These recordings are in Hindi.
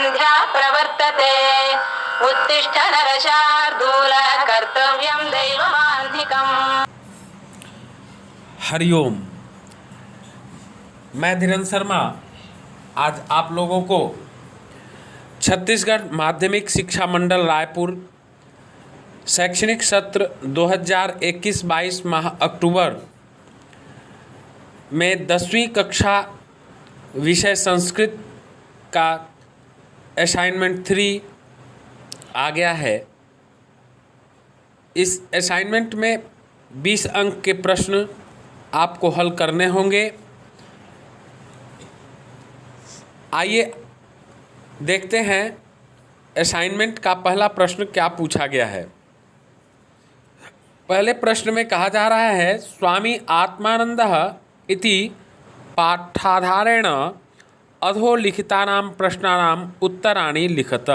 सन्ध्या प्रवर्तते उत्तिष्ठ नरशार्दूल कर्तव्यं दैवमान्धिकम्। हरिओम। मैं धीरेन्द्र शर्मा आज आप लोगों को छत्तीसगढ़ माध्यमिक शिक्षा मंडल रायपुर शैक्षणिक सत्र 2021-22 माह अक्टूबर में 10वीं कक्षा विषय संस्कृत का असाइनमेंट 3 आ गया है। इस असाइनमेंट में 20 अंक के प्रश्न आपको हल करने होंगे। आइए देखते हैं असाइनमेंट का पहला प्रश्न क्या पूछा गया है। पहले प्रश्न में कहा जा रहा है स्वामी आत्मानंदः इति पाठाधारेण अधोलिखितानां प्रश्नानां उत्तराणि लिखत।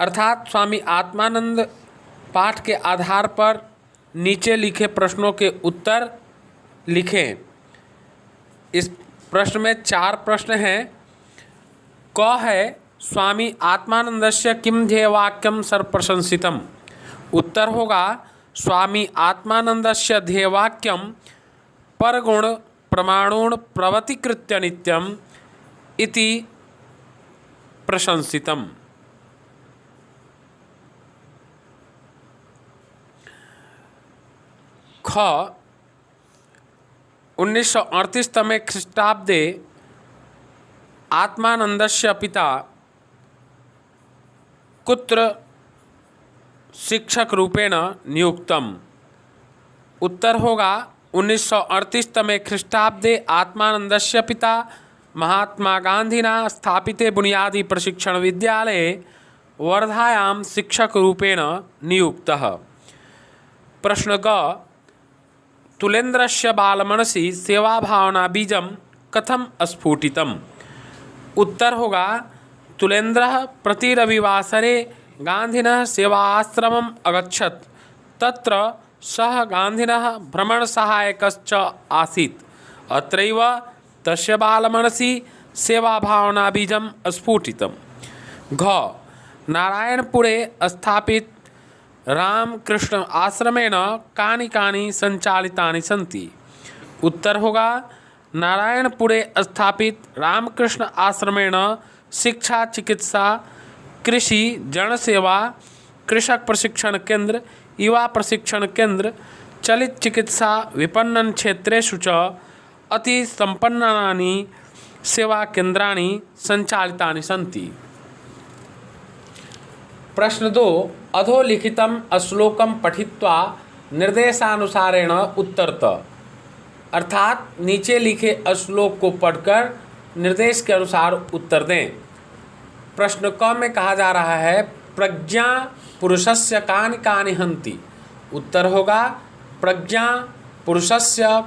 अर्थात स्वामी आत्मानंद पाठ के आधार पर नीचे लिखे प्रश्नों के उत्तर लिखें। इस प्रश्न में 4 प्रश्न हैं। क है स्वामी आत्मानंदस्य किम ध्येयवाक्यम सर्वप्रशंसितम। उत्तर होगा स्वामी आत्मानंदस्य ध्येयवाक्यम परगुण प्रमाणुण प्रवतीकृत्य नित्यम इति प्रशंसितम। ख 1938 तमे ख्रीष्टाब्दे आत्मानंदस्य पिता कुत्र शिक्षक रूपेण नियुक्तम। उत्तर होगा 1938 तमे ख्रीष्टाब्दे आत्मानंदस्य पिता महात्मा गांधिना स्थापिते बुनियादी प्रशिक्षण विद्यालये वर्धायां शिक्षक रूपेण नियुक्तः। प्रश्न ग तुलेन्द्रस्य बालमनसि सेवाभावना बीजं कथम स्फुटितम्। उत्तर होगा तुलेन्द्रः प्रति रविवासरे गान्धिनः सेवाश्रमम् अगच्छत्। तत्र सः गान्धिनः भ्रमणसहायकश्च आसीत्। अत्रैव तस्य बालमनसि सेवाभावना बीजं स्फुटितम्। घ नारायणपुरे स्थापित रामकृष्ण आश्रमेण कानि कानि संचालितानि सन्ति। उत्तर होगा नारायणपुरे स्थापित रामकृष्ण आश्रमेण शिक्षा चिकित्सा कृषि जनसेवा कृषक प्रशिक्षण केंद्र युवा प्रशिक्षण केंद्र चलित चिकित्सा विपणन क्षेत्रेषु च अति संपन्नानि सेवा केंद्राणि संचालितानि सन्ति। प्रश्न 2 अधोलिखितम श्लोकम पठित्वा निर्देशानुसारेण उत्तरत। अर्थात नीचे लिखे श्लोक को पढ़कर निर्देश के अनुसार उत्तर दें। प्रश्न क में कहा जा रहा है प्रज्ञा पुरुषस्य कानि कानि हन्ति। उत्तर होगा प्रज्ञा पुरुषस्य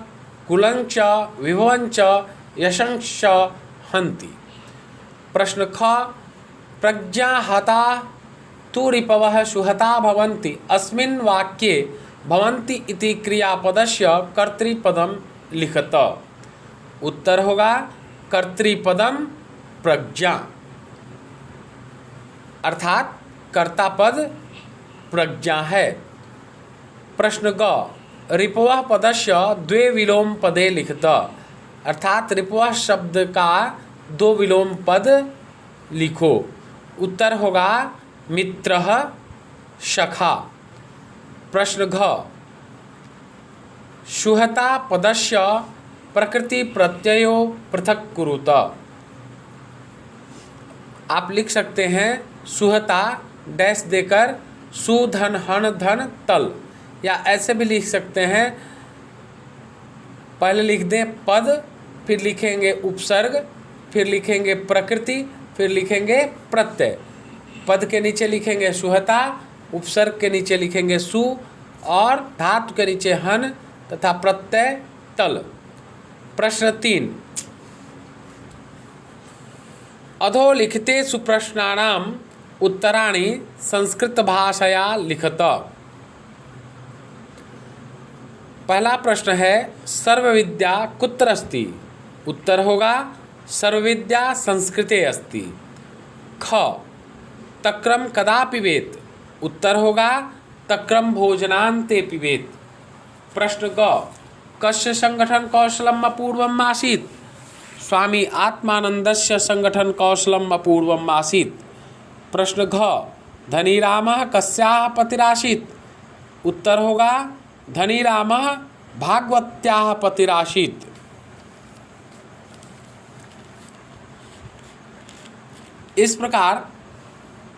कुलंच विभवंच यशंच हन्ति। प्रश्न ख प्रज्ञा हता तु रिपवः सुहता भवन्ति अस्मिन् वाक्ये भवन्ति इति क्रियापदस्य कर्तृपदं लिखत। उत्तर होगा कर्तृपदम प्रज्ञा अर्थात कर्तापद प्रज्ञा है। प्रश्न ग रिपवः पदस्य 2 विलोम पदे लिखत। अर्थात रिपवः शब्द का 2 विलोम पद लिखो। उत्तर होगा मित्रः सखा। प्रश्न घ सुहता पदस्य प्रकृति प्रत्ययो पृथक कुरुत। आप लिख सकते हैं सुहता डैश देकर सुधन हन धन तल, या ऐसे भी लिख सकते हैं पहले लिख दें पद फिर लिखेंगे उपसर्ग फिर लिखेंगे प्रकृति फिर लिखेंगे प्रत्यय। पद के नीचे लिखेंगे सुहता उपसर्ग के नीचे लिखेंगे सु और धातु के नीचे हन तथा प्रत्यय तल। प्रश्न 3 अधोलिखितेषु प्रश्नानाम् उत्तराणि संस्कृत भाषया लिखत। पहला प्रश्न है सर्वविद्या कुत्र अस्ति। उत्तर होगा सर्वविद्या संस्कृते अस्ति। ख तक्रम कदा पिबेत, उत्तर होगा तक्रम भोजनान्ते पिबेत। प्रश्न ग कस्य संगठन कौशलम अपूर्वम आसीत्, स्वामी आत्मानंदस्य संगठन कौशलम अपूर्वम आसीत्। प्रश्न घ धनीरामः कस्याः पतिरासीत्, उत्तर होगा धनीरामः भागवत्याः पतिरासीत्। इस प्रकार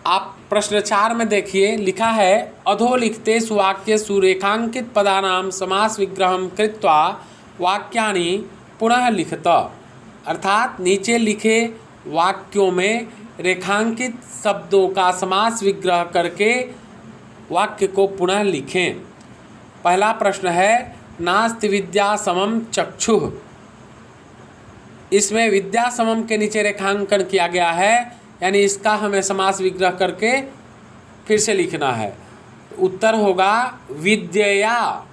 आप प्रश्न 4 में देखिए, लिखा है अधोलिखितेषु वाक्येषु रेखांकित पदानां समास विग्रहं कृत्वा वाक्यानि पुनः लिखत, अर्थात नीचे लिखे वाक्यों में रेखांकित शब्दों का समास विग्रह करके वाक्य को पुनः लिखें। पहला प्रश्न है नास्ति विद्या समम चक्षुः, इसमें विद्या समम के नीचे रेखांकन किया गया है, यानी इसका हमें समास विग्रह करके फिर से लिखना है। उत्तर होगा विद्यया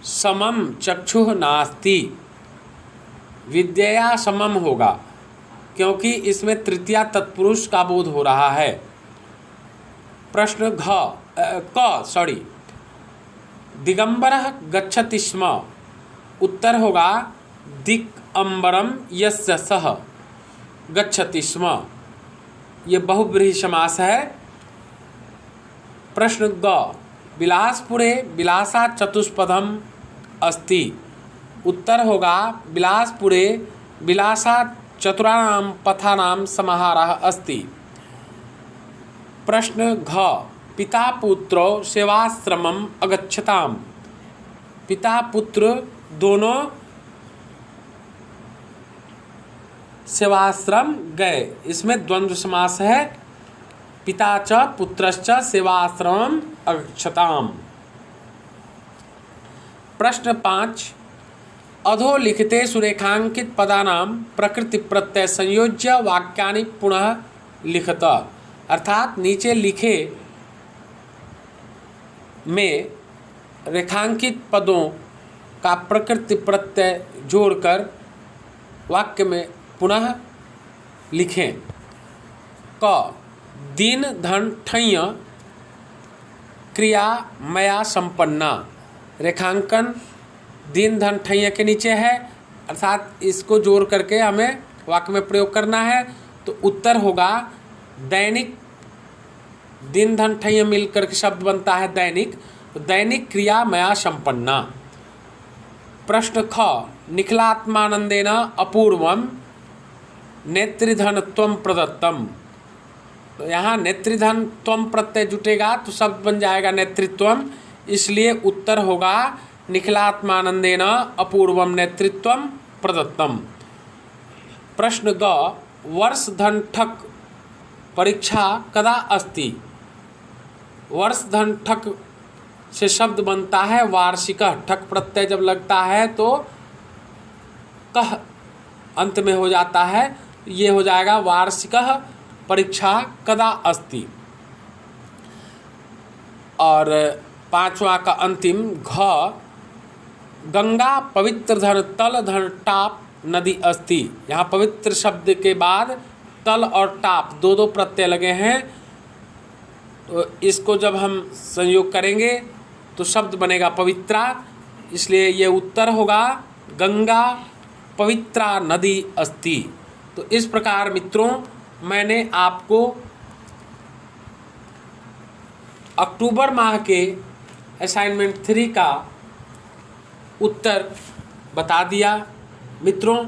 समम चक्षुः नास्ति, विद्यया समम होगा क्योंकि इसमें तृतीया तत्पुरुष का बोध हो रहा है। प्रश्न दिगंबरः गच्छति स्म, उत्तर होगा दिक्अंबरम यस्य सः गच्छति स्म, ये बहुब्रीहि समास है। प्रश्न ग बिलासपुरे विलासा चतुष्पदम अस्ति, उत्तर होगा बिलासपुरे विलासा चतुराणां पथानां समाहारः अस्ति। प्रश्न घ पिता पुत्रो सेवाश्रमम् अगच्छताम्, पिता पुत्र दोनों सेवाश्रम गए, इसमें द्वंद्व समास है। पिता च पुत्रश्च सेवाश्रमम् अगच्छताम्। प्रश्न 5 अधोलिखितेषु रेखांकित पदानां प्रकृति प्रत्यय संयोज्य वाक्यानि पुनः लिखत, अर्थात नीचे लिखे में रेखांकित पदों का प्रकृति प्रत्यय जोड़कर वाक्य में पुनः लिखें। क दिन धन ठञ् क्रिया मया संपन्ना, रेखांकन दिन धन ठञ् के नीचे है, अर्थात इसको जोड़ करके हमें वाक्य में प्रयोग करना है। तो उत्तर होगा दैनिक, दिन धन ठञ् मिलकर के शब्द बनता है दैनिक, तो दैनिक क्रिया मया संपन्ना। प्रश्न ख निखिलात्मानंदेन अपूर्वम नेत्रिधन त्वम प्रदत्तम, तो यहाँ नेत्रिधन त्वम प्रत्यय जुटेगा तो शब्द बन जाएगा नेतृत्वम, इसलिए उत्तर होगा निखिलात्मानंदेन अपूर्वम नेतृत्वम प्रदत्तम। प्रश्न ग वर्ष धन ठक परीक्षा कदा अस्ति, वर्ष धन ठक से शब्द बनता है वार्षिक, ठक प्रत्यय जब लगता है तो कह अंत में हो जाता है, ये हो जाएगा वार्षिक परीक्षा कदा अस्ति। और 5वां का अंतिम घ गंगा पवित्र धन तल धन टाप नदी अस्ति, यहाँ पवित्र शब्द के बाद तल और टाप दो दो प्रत्यय लगे हैं, तो इसको जब हम संयोग करेंगे तो शब्द बनेगा पवित्रा, इसलिए ये उत्तर होगा गंगा पवित्रा नदी अस्ति। तो इस प्रकार मित्रों मैंने आपको अक्टूबर माह के असाइनमेंट 3 का उत्तर बता दिया। मित्रों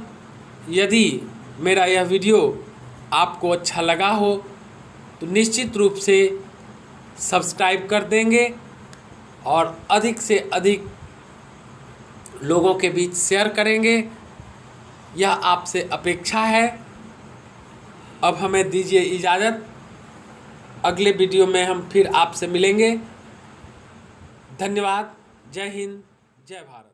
यदि मेरा यह वीडियो आपको अच्छा लगा हो तो निश्चित रूप से सब्सक्राइब कर देंगे और अधिक से अधिक लोगों के बीच शेयर करेंगे, यह आपसे अपेक्षा है। अब हमें दीजिए इजाज़त, अगले वीडियो में हम फिर आपसे मिलेंगे। धन्यवाद। जय हिंद, जय भारत।